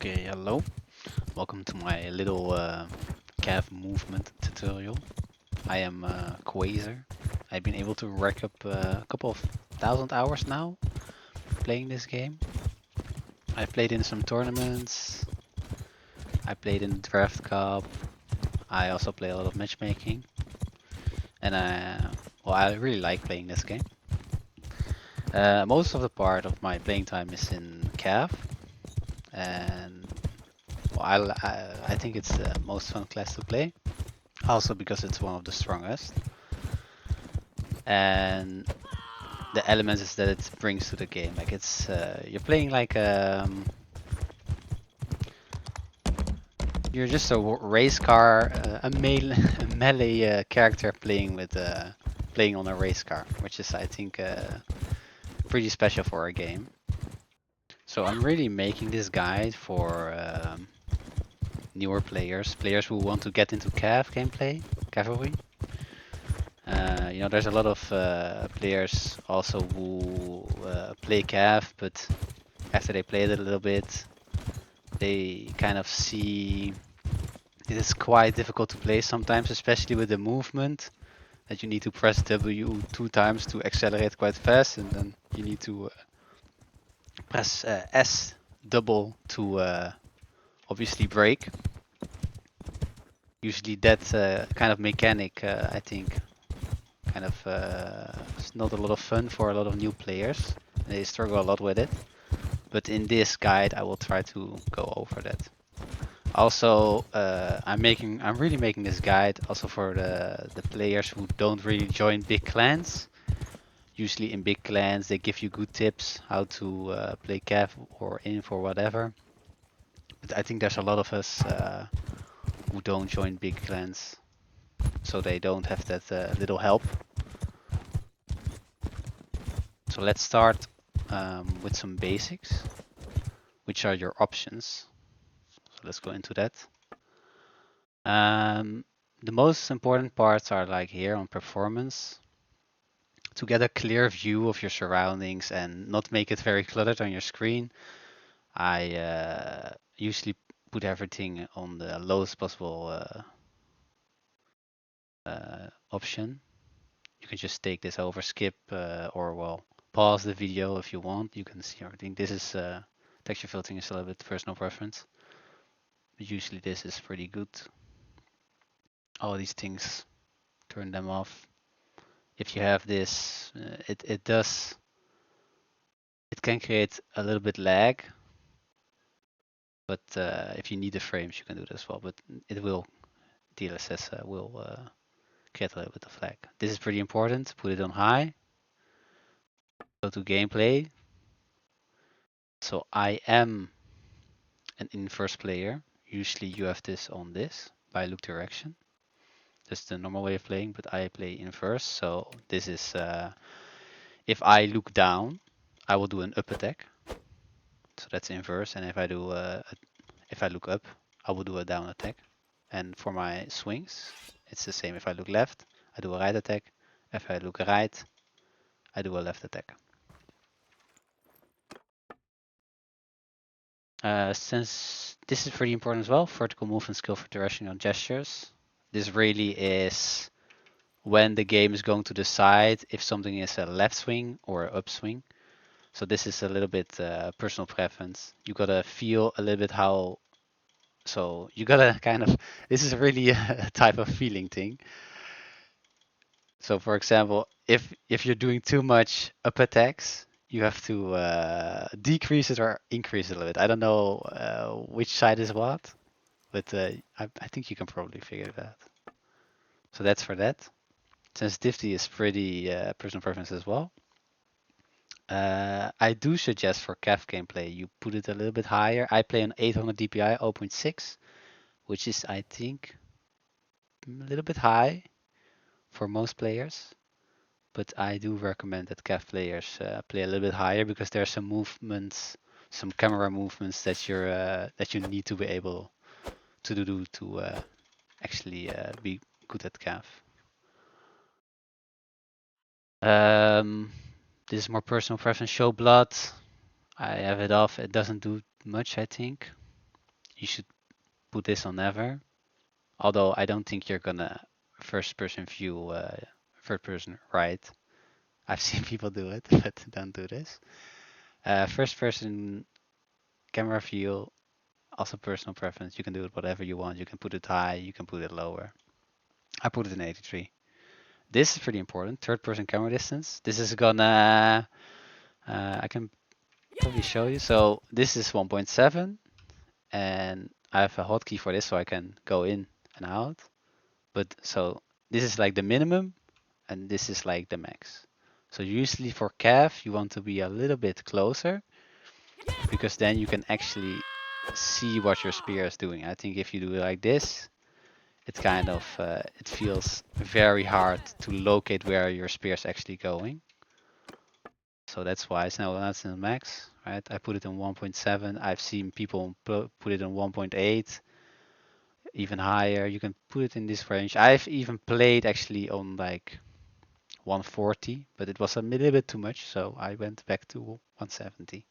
Okay, hello. Welcome to my little calf movement tutorial. I am Quasar. I've been able to rack up a couple of thousand hours now playing this game. I've played in some tournaments. I played in the Draft Cup. I also play a lot of matchmaking. And I really like playing this game. Most of the part of my playing time is in calf. And well, I think it's the most fun class to play. Also because it's one of the strongest. And the elements is that it brings to the game. Like it's you're playing like you're just a race car, a melee character playing with playing on a race car, which is I think pretty special for a game. So I'm really making this guide for newer players who want to get into cav gameplay, cavalry. You know, there's a lot of players also who play cav, but after they play it a little bit, they kind of see it is quite difficult to play sometimes, especially with the movement that you need to press W 2 times to accelerate quite fast, and then you need to press S double to obviously brake. Usually that kind of mechanic, I think, kind of it's not a lot of fun for a lot of new players. They struggle a lot with it. But in this guide, I will try to go over that. Also, I'm really making this guide also for the players who don't really join big clans. Usually in big clans, they give you good tips how to play cav or inf or whatever. But I think there's a lot of us who don't join big clans, so they don't have that little help. So let's start with some basics, which are your options. So let's go into that. The most important parts are like here on performance. To get a clear view of your surroundings and not make it very cluttered on your screen, I usually put everything on the lowest possible option. You can just take this over, skip, or well, pause the video if you want. You can see everything. This is texture filtering is a little bit personal preference, but usually this is pretty good. All these things, turn them off. If you have this, it can create a little bit lag, but if you need the frames, you can do it as well. But it will DLSS will create a little bit of lag. This is pretty important. Put it on high. Go to gameplay. So I am an inverse player. Usually you have this on this by look direction. That's the normal way of playing, but I play inverse. So this is if I look down, I will do an up attack. So that's inverse. And if I do if I look up, I will do a down attack. And for my swings, it's the same. If I look left, I do a right attack. If I look right, I do a left attack. Since this is pretty important as well, vertical movement skill for directional gestures. This really is when the game is going to decide if something is a left swing or an upswing. So this is a little bit personal preference. You gotta feel a little bit how. So you gotta kind of. This is really a type of feeling thing. So for example, if you're doing too much up attacks, you have to decrease it or increase it a little bit. I don't know which side is what, but I think you can probably figure it out. So that's for that. Sensitivity is pretty personal preference as well. I do suggest for CAF gameplay you put it a little bit higher. I play on 800 DPI 0.6, which is I think a little bit high for most players. But I do recommend that CAF players play a little bit higher because there are some movements, some camera movements that you need to be able to do to actually be good at CAF. This is more personal preference. Show blood. I have it off. It doesn't do much, I think. you should put this on never. Although I don't think you're gonna first person view third person right. I've seen people do it, but don't do this. First person camera view, also personal preference. You can do it whatever you want. You can put it high, you can put it lower. I put it in 83. This is pretty important. Third person camera distance. This is gonna, I can probably show you. So this is 1.7 and I have a hotkey for this so I can go in and out. But so this is like the minimum and this is like the max. So usually for calf you want to be a little bit closer because then you can actually see what your spear is doing. I think if you do it like this, it kind of it feels very hard to locate where your spear is actually going. So that's why it's now that's in the max, right? I put it on 1.7. I've seen people put it on 1.8, even higher. You can put it in this range. I've even played actually on like 140, but it was a little bit too much, so I went back to 170.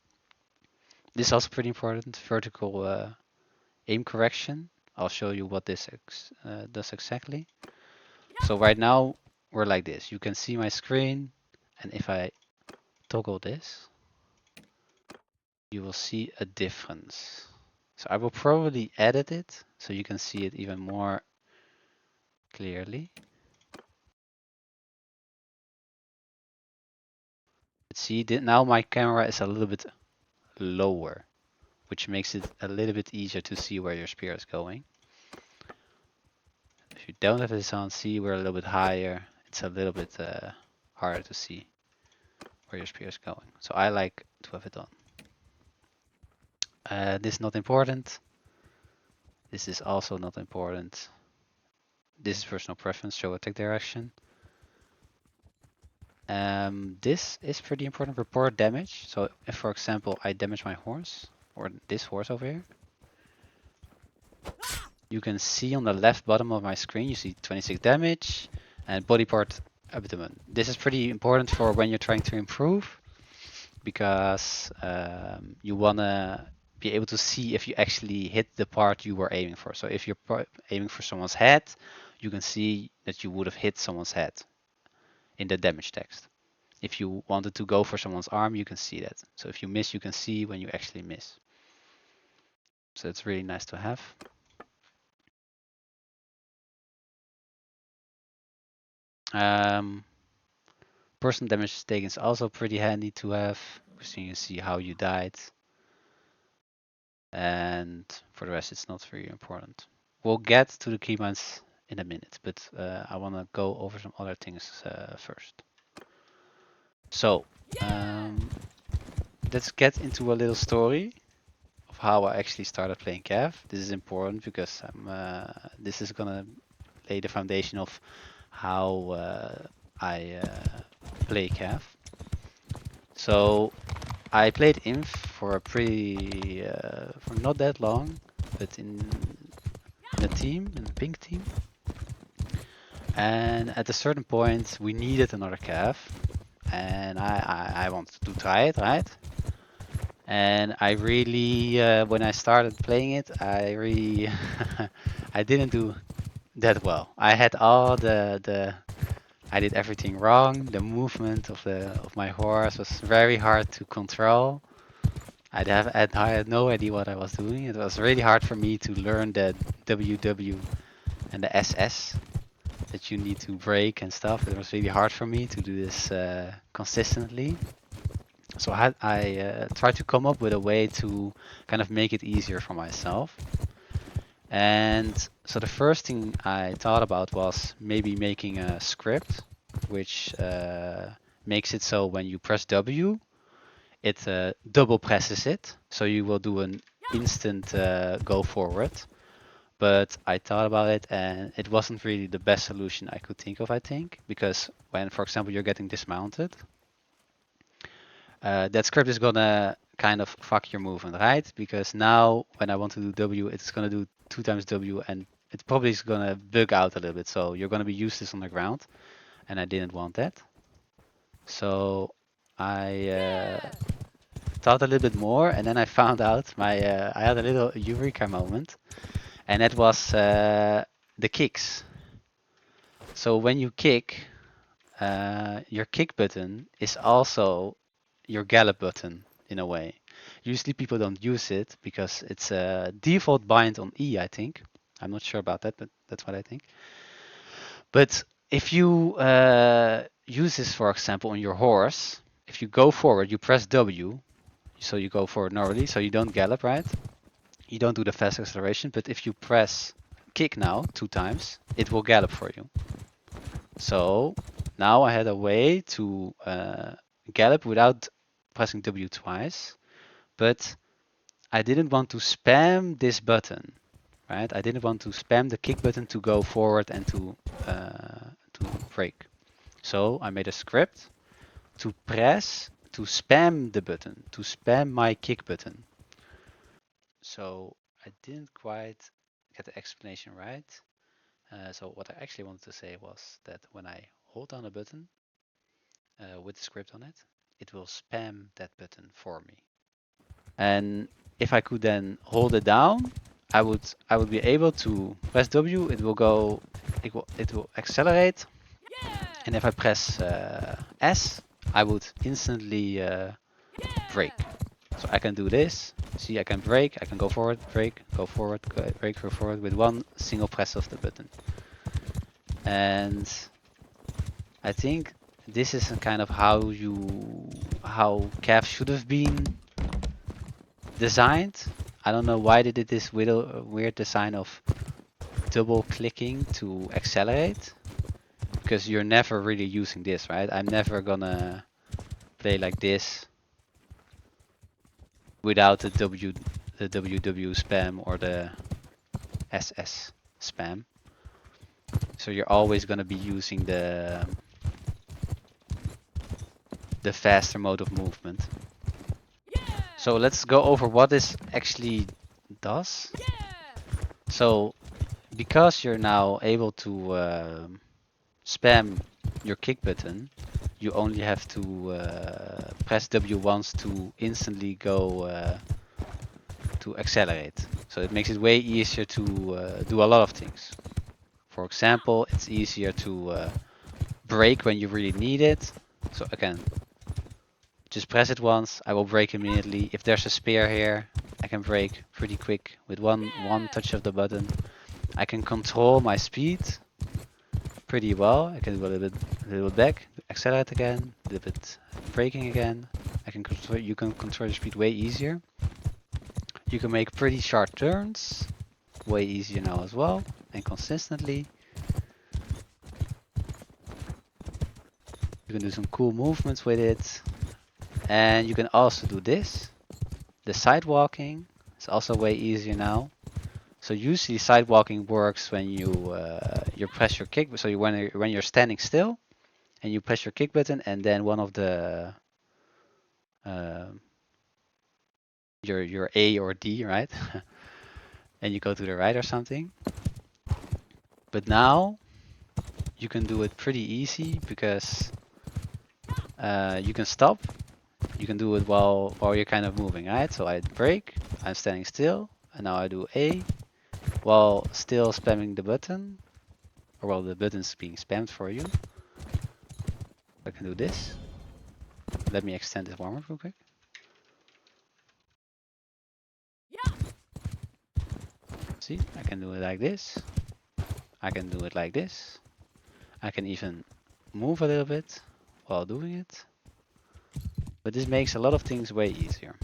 This is also pretty important, vertical aim correction. I'll show you what this does exactly. So right now we're like this. You can see my screen, and if I toggle this, you will see a difference. So I will probably edit it so you can see it even more clearly. See, now my camera is a little bit lower, which makes it a little bit easier to see where your spear is going. If you don't have this on, see we're a little bit higher. It's a little bit harder to see where your spear is going. So I like to have it on. This is not important. This is also not important. This is personal preference, show attack direction. This is pretty important, report damage. So if, for example, I damage my horse, or this horse over here, you can see on the left bottom of my screen, you see 26 damage and body part abdomen. This is pretty important for when you're trying to improve, because you want to be able to see if you actually hit the part you were aiming for. So if you're aiming for someone's head, you can see that you would have hit someone's head in the damage text. If you wanted to go for someone's arm, you can see that. So if you miss, you can see when you actually miss. So it's really nice to have. Personal damage taken is also pretty handy to have, because you can see how you died. And for the rest, it's not very important. We'll get to the keybinds in a minute, but I want to go over some other things first. So let's get into a little story of how I actually started playing Cav. This is important because this is gonna lay the foundation of how I play Cav. So I played Inf for a pretty, for not that long, but in a team, in a pink team. And at a certain point, we needed another Cav, and I wanted to try it, right? And I really, when I started playing it, I really, I didn't do that well. I had all I did everything wrong. The movement of my horse was very hard to control. I had no idea what I was doing. It was really hard for me to learn the WW and the SS that you need to break and stuff. It was really hard for me to do this consistently. So I tried to come up with a way to kind of make it easier for myself. And so the first thing I thought about was maybe making a script which makes it so when you press W, it double presses it. So you will do an instant go forward. But I thought about it and it wasn't really the best solution I could think of, I think. Because when, for example, you're getting dismounted, that script is gonna kind of fuck your movement, right? Because now when I want to do W, it's gonna do 2 times W and it probably is gonna bug out a little bit. So you're gonna be useless on the ground. And I didn't want that. So I thought a little bit more, and then I found out I had a little eureka moment, and that was the kicks. So when you kick, your kick button is also your gallop button in a way. Usually people don't use it because it's a default bind on E, I think. I'm not sure about that, but that's what I think. But if you use this, for example, on your horse, if you go forward, you press W, so you go forward normally, so you don't gallop, right? You don't do the fast acceleration, but if you press kick now 2 times, it will gallop for you. So now I had a way to gallop without pressing W twice, but I didn't want to spam this button, right? I didn't want to spam the kick button to go forward and to brake. So I made a script to spam the button, to spam my kick button. So I didn't quite get the explanation right. So what I actually wanted to say was that when I hold down a button with the script on it, it will spam that button for me. And if I could then hold it down, I would be able to press W. It will accelerate. And if I press S, I would instantly brake. So I can do this. See, I can brake. I can go forward, brake, go forward, brake, go forward with one single press of the button. And I think this is kind of how CAF should have been designed. I don't know why they did this weird design of double clicking to accelerate, because you're never really using this, right? I'm never gonna play like this without the WW spam or the SS spam. So you're always gonna be using the faster mode of movement. So let's go over what this actually does. So because you're now able to spam your kick button, you only have to press W once to instantly go to accelerate. So it makes it way easier to do a lot of things. For example, it's easier to brake when you really need it. So again, just press it once, I will brake immediately. If there's a spear here, I can brake pretty quick with one touch of the button. I can control my speed pretty well. I can do a little bit back, accelerate again, a little bit braking again. You can control your speed way easier. You can make pretty sharp turns, way easier now as well, and consistently. You can do some cool movements with it. And you can also do this. The side walking is also way easier now. So usually side walking works when you press your kick. So when you're standing still and you press your kick button, and then one of the your A or D, right? And you go to the right or something. But now you can do it pretty easy because you can stop. You can do it while you're kind of moving, right? So I brake, I'm standing still, and now I do A while still spamming the button, or while the button's being spammed for you. I can do this. Let me extend this warm-up real quick. See, I can do it like this. I can do it like this. I can even move a little bit while doing it. But this makes a lot of things way easier.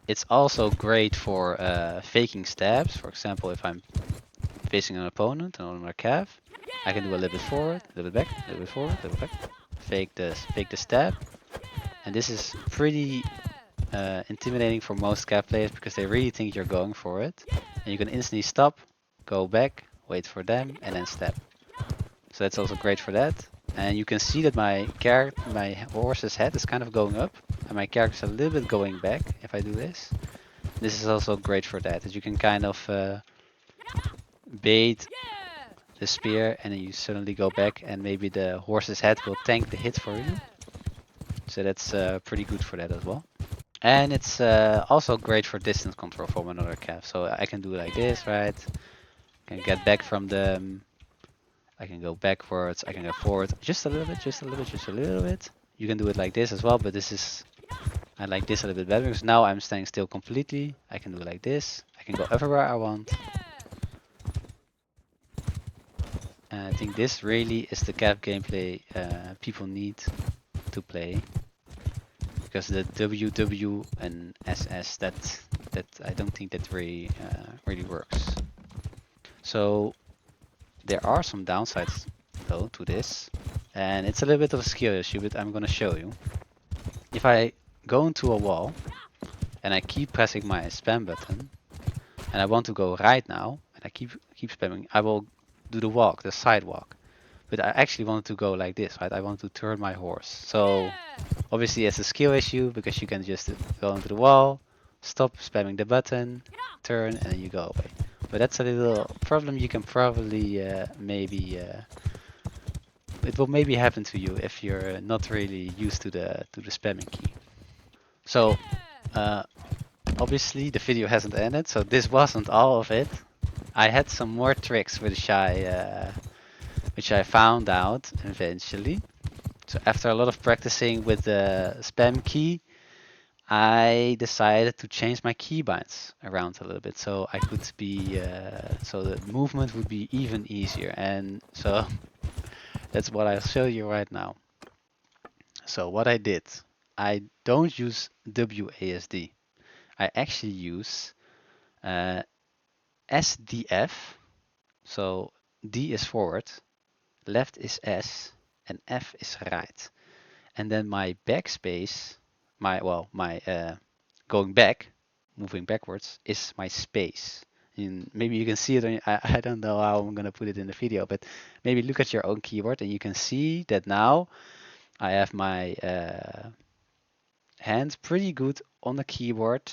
It's also great for faking stabs. For example, if I'm facing an opponent and on a calf, I can do a little bit forward, a little bit back, a little bit forward, a little bit back. Fake the stab. And this is pretty intimidating for most calf players because they really think you're going for it. And you can instantly stop, go back, wait for them, and then stab. So that's also great for that. And you can see that my horse's head is kind of going up, and my character's a little bit going back if I do this. This is also great for that you can kind of bait the spear, and then you suddenly go back, and maybe the horse's head will tank the hit for you. So that's pretty good for that as well. And it's also great for distance control from another cav. So I can do like this, right? I can get back from them. I can go backwards. I can go forward. Just a little bit, just a little bit, just a little bit. You can do it like this as well, but this is... I like this a little bit better because now I'm standing still completely. I can do it like this. I can go everywhere I want. And I think this really is the cav gameplay people need to play. Because the WW and SS, that I don't think that really works. So there are some downsides though to this, and it's a little bit of a skill issue, but I'm gonna show you. If I go into a wall and I keep pressing my spam button, and I want to go right now, and I keep spamming, I will do the walk, the sidewalk. But I actually want to go like this, right? I want to turn my horse. So obviously it's a skill issue because you can just go into the wall, stop spamming the button, turn, and then you go away. But that's a little problem you can probably maybe... it will maybe happen to you if you're not really used to the spamming key. So obviously the video hasn't ended, so this wasn't all of it. I had some more tricks which I found out eventually. So after a lot of practicing with the spam key, I decided to change my keybinds around a little bit so I could be so the movement would be even easier. And so that's what I'll show you right now. So what I did, I don't use WASD. I actually use SDF. So D is forward, left is S, and F is right. And then my backspace, my going back, moving backwards, is my space. And maybe you can see it. I don't know how I'm gonna put it in the video, but maybe look at your own keyboard and you can see that now I have my hand pretty good on the keyboard,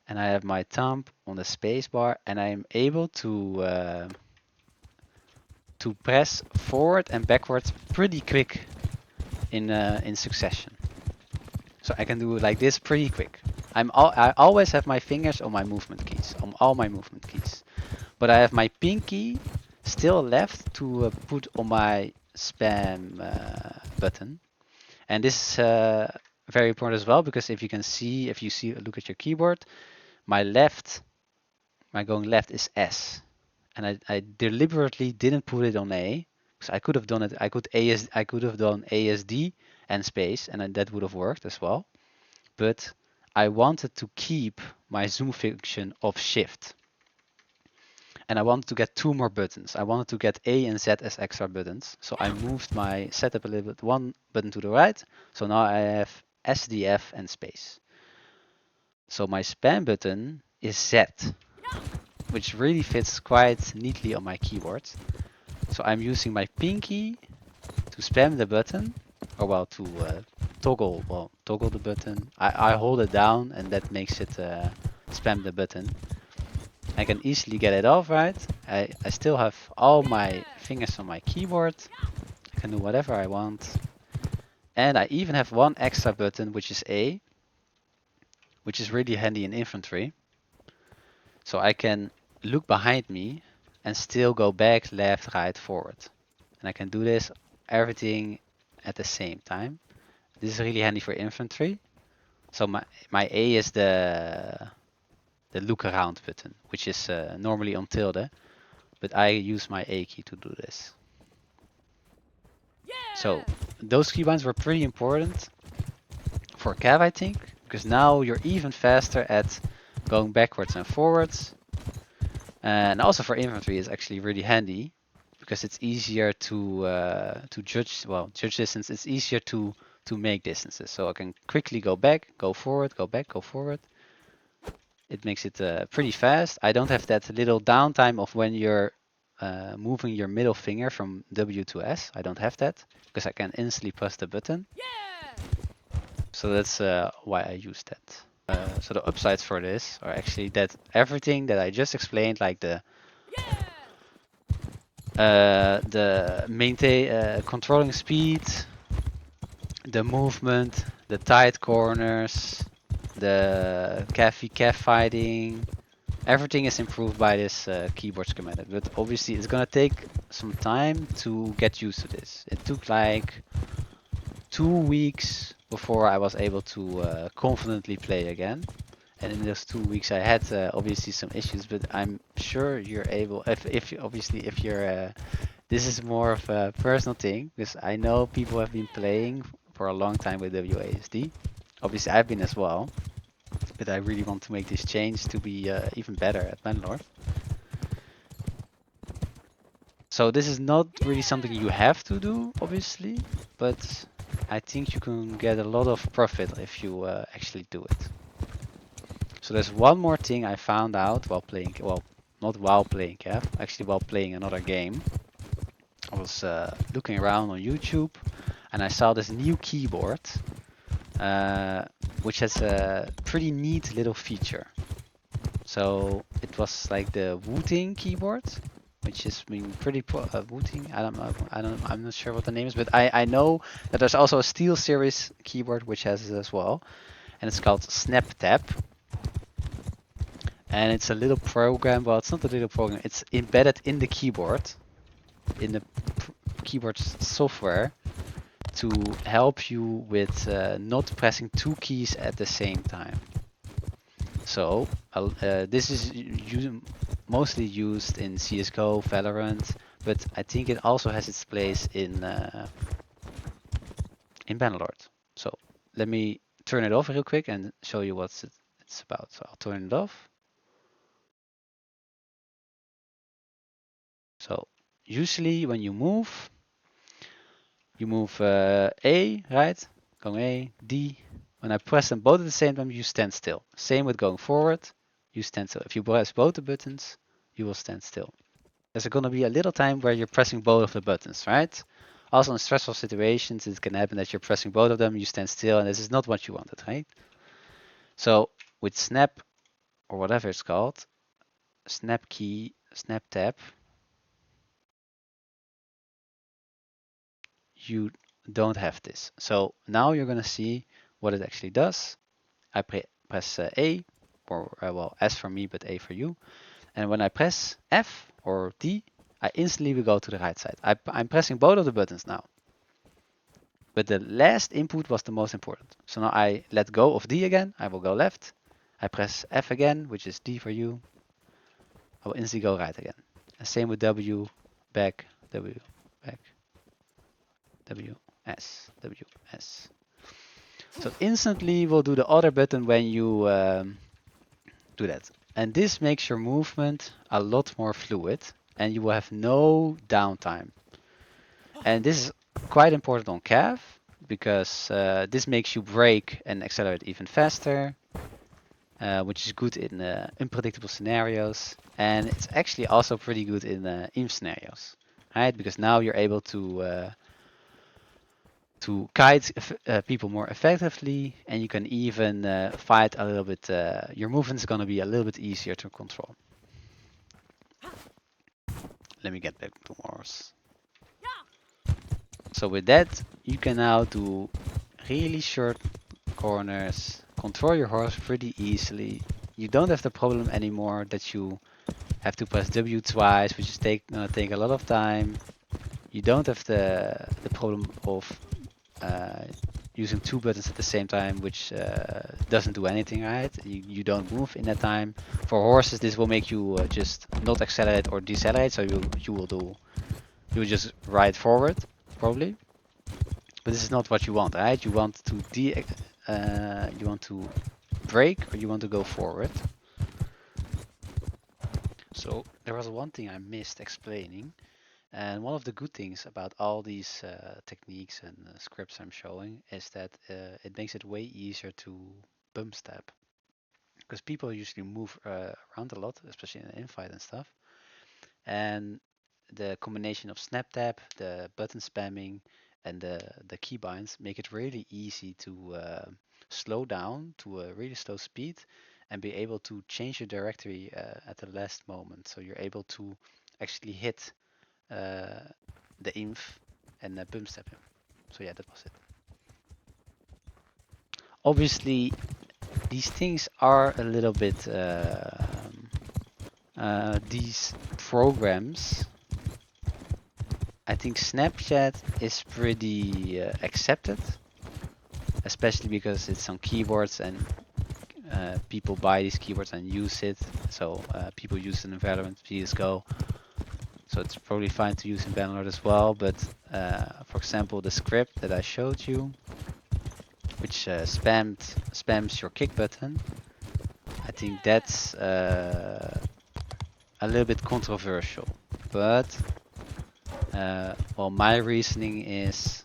and I have my thumb on the space bar, and I'm able to press forward and backwards pretty quick in succession. So I can do it like this pretty quick. I always have my fingers on my movement keys, on all my movement keys. But I have my pinky still left to put on my spam button. And this is very important as well, because if you look at your keyboard, my going left is S. And I deliberately didn't put it on A, because I could have done it. I could have done ASD and space, and that would have worked as well. But I wanted to keep my zoom function of shift. And I wanted to get 2 more buttons. I wanted to get A and Z as extra buttons. So I moved my setup a little bit, 1 button to the right. So now I have SDF and space. So my spam button is Z, which really fits quite neatly on my keyboard. So I'm using my pinky to spam the button, or to toggle the button. I hold it down, and that makes it spam the button. I can easily get it off, right? I still have all my fingers on my keyboard. I can do whatever I want. And I even have 1 extra button, which is A, which is really handy in infantry. So I can look behind me and still go back, left, right, forward. And I can do this everything at the same time. This is really handy for infantry. So my A is the look around button, which is normally on tilde, but I use my A key to do this. So those keybinds were pretty important for cav, I think, because now you're even faster at going backwards and forwards. And also for infantry is actually really handy because it's easier to judge distance. It's easier to make distances. So I can quickly go back, go forward, go back, go forward. It makes it pretty fast. I don't have that little downtime of when you're moving your middle finger from W to S. I don't have that because I can instantly press the button. So that's why I use that. So the upsides for this are actually that everything that I just explained, like the controlling speed, the movement, the tight corners, the calf fighting, everything is improved by this keyboard schematic. But obviously it's gonna take some time to get used to this. It took like 2 weeks before I was able to confidently play again. And in those 2 weeks I had obviously some issues, but I'm sure you're able, if obviously if you're, this is more of a personal thing, because I know people have been playing for a long time with WASD. Obviously I've been as well, but I really want to make this change to be even better at bannerlord. So this is not really something you have to do, obviously, but I think you can get a lot of profit if you actually do it. So there's one more thing I found out while playing, well, not while playing Cav, actually while playing another game. I was looking around on YouTube and I saw this new keyboard, which has a pretty neat little feature. So it was like the Wooting keyboard, which is pretty Wooting. I'm not sure what the name is, but I know that there's also a Steel Series keyboard which has it as well, and it's called snaptab. And it's a little program. Well, it's not a little program. It's embedded in the keyboard, in the keyboard software, to help you with not pressing 2 keys at the same time. So this is mostly used in CS:GO, Valorant, but I think it also has its place in bannerlord. So let me turn it off real quick and show you what it's about. So I'll turn it off. So usually when you move A, right? Going A, D. When I press them both at the same time, you stand still. Same with going forward, you stand still. If you press both the buttons, you will stand still. There's going to be a little time where you're pressing both of the buttons, right? Also in stressful situations, it can happen that you're pressing both of them, you stand still, and this is not what you wanted, right? So with snap, or whatever it's called, snap key, snap tab, you don't have this. So now you're going to see what it actually does. I press A, or well, S for me, but A for you. And when I press F or D, I instantly will go to the right side. I'm pressing both of the buttons now. But the last input was the most important. So now I let go of D again, I will go left. I press F again, which is D for you. I will instantly go right again. And same with W, back, W, back, W, S, W, S. So instantly we'll do the other button when you do that. And this makes your movement a lot more fluid and you will have no downtime. And this is quite important on Cav because this makes you brake and accelerate even faster, which is good in unpredictable scenarios. And it's actually also pretty good in inf scenarios, right? Because now you're able to guide people more effectively, and you can even fight a little bit. Your movement is going to be a little bit easier to control. Let me get back to horse. So with that, you can now do really short corners, control your horse pretty easily. You don't have the problem anymore that you have to press W twice, which is gonna take a lot of time. You don't have the problem of using 2 buttons at the same time, which doesn't do anything, right? You don't move in that time. For horses, this will make you just not accelerate or decelerate, so you will just ride forward, probably. But this is not what you want, right? You want to brake or you want to go forward. So there was one thing I missed explaining. And one of the good things about all these techniques and scripts I'm showing is that it makes it way easier to bump step. Because people usually move around a lot, especially in an infight and stuff. And the combination of snap tap, the button spamming, and the keybinds make it really easy to slow down to a really slow speed and be able to change your directory at the last moment. So you're able to actually hit the inf and bump step him. So yeah, that was it. Obviously, these things are a little bit, these programs, I think Snapchat is pretty accepted, especially because it's on keyboards and people buy these keyboards and use it. So people use it in Valorant, CSGO. So it's probably fine to use in bannerlord as well. But for example, the script that I showed you, which spams your kick button, I think that's a little bit controversial. But well, my reasoning is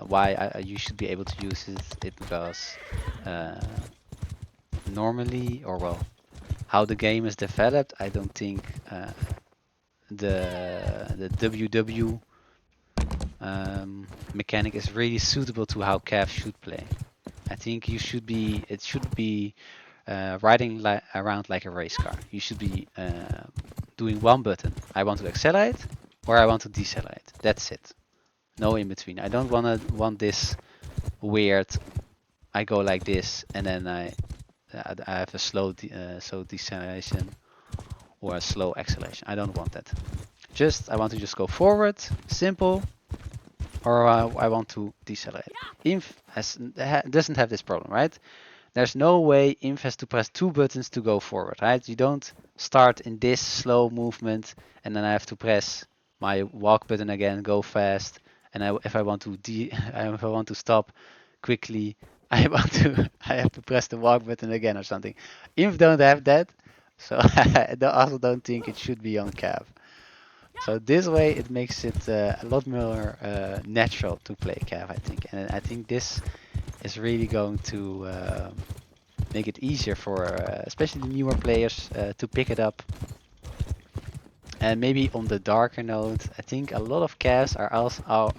why you should be able to use it because normally, or well, how the game is developed, I don't think the WW mechanic is really suitable to how Cav should play. I think it should be riding around like a race car. You should be doing one button. I want to accelerate or I want to decelerate. That's it. No in between. I don't want this weird. I go like this and then I have a slow deceleration or a slow acceleration. I don't want that. I want to just go forward, simple, or I want to decelerate. Inf doesn't have this problem, right? There's no way Inf has to press 2 buttons to go forward, right? You don't start in this slow movement and then I have to press my walk button again, go fast, and if I want to stop quickly, I have to press the walk button again or something. Inf don't have that, so I also don't think it should be on Cav. So this way it makes it a lot more natural to play Cav, I think. And I think this is really going to make it easier for especially the newer players to pick it up. And maybe on the darker note, I think a lot of Cavs are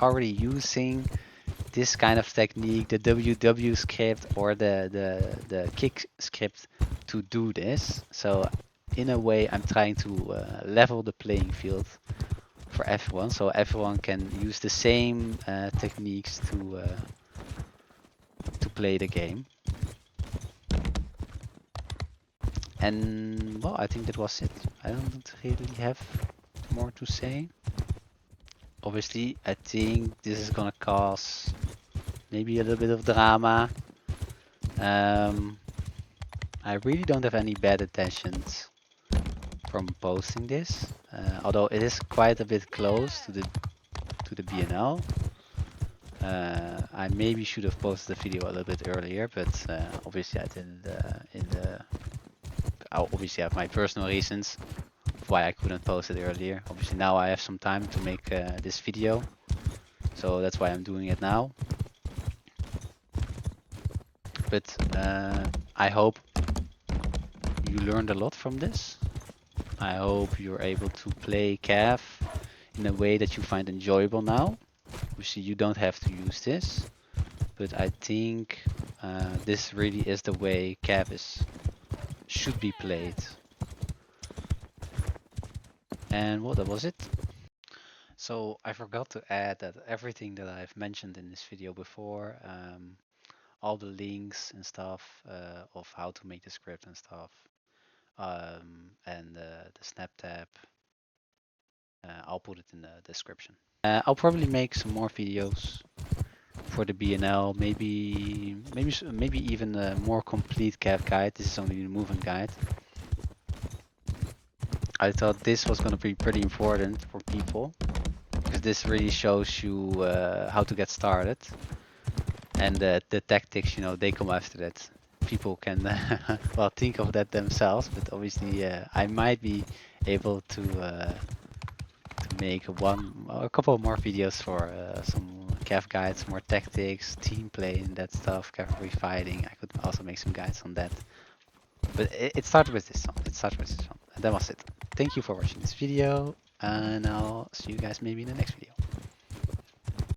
already using this kind of technique, the WW script or the kick script to do this. So in a way, I'm trying to level the playing field for everyone, so everyone can use the same techniques to play the game. And well, I think that was it. I don't really have more to say. Obviously, I think this is gonna cause maybe a little bit of drama. I really don't have any bad intentions from posting this, although it is quite a bit close to the BNL. I maybe should have posted the video a little bit earlier, but obviously I didn't. I obviously have my personal reasons why I couldn't post it earlier. Obviously now I have some time to make this video, so that's why I'm doing it now. But I hope you learned a lot from this. I hope you're able to play Cav in a way that you find enjoyable now. Obviously you don't have to use this, but I think this really is the way Cav should be played. And well, that was it. So I forgot to add that everything that I've mentioned in this video before, all the links and stuff of how to make the script and stuff, and the snaptab, I'll put it in the description. I'll probably make some more videos for the BNL, maybe even a more complete Cav guide. This is only the movement guide. I thought this was going to be pretty important for people because this really shows you how to get started, and the tactics, you know, they come after that. People can well think of that themselves, but obviously I might be able to make a couple more videos for some Cav guides, more tactics, team play and that stuff, cavalry fighting. I could also make some guides on that. But it started with this one. And that was it. Thank you for watching this video, and I'll see you guys maybe in the next video.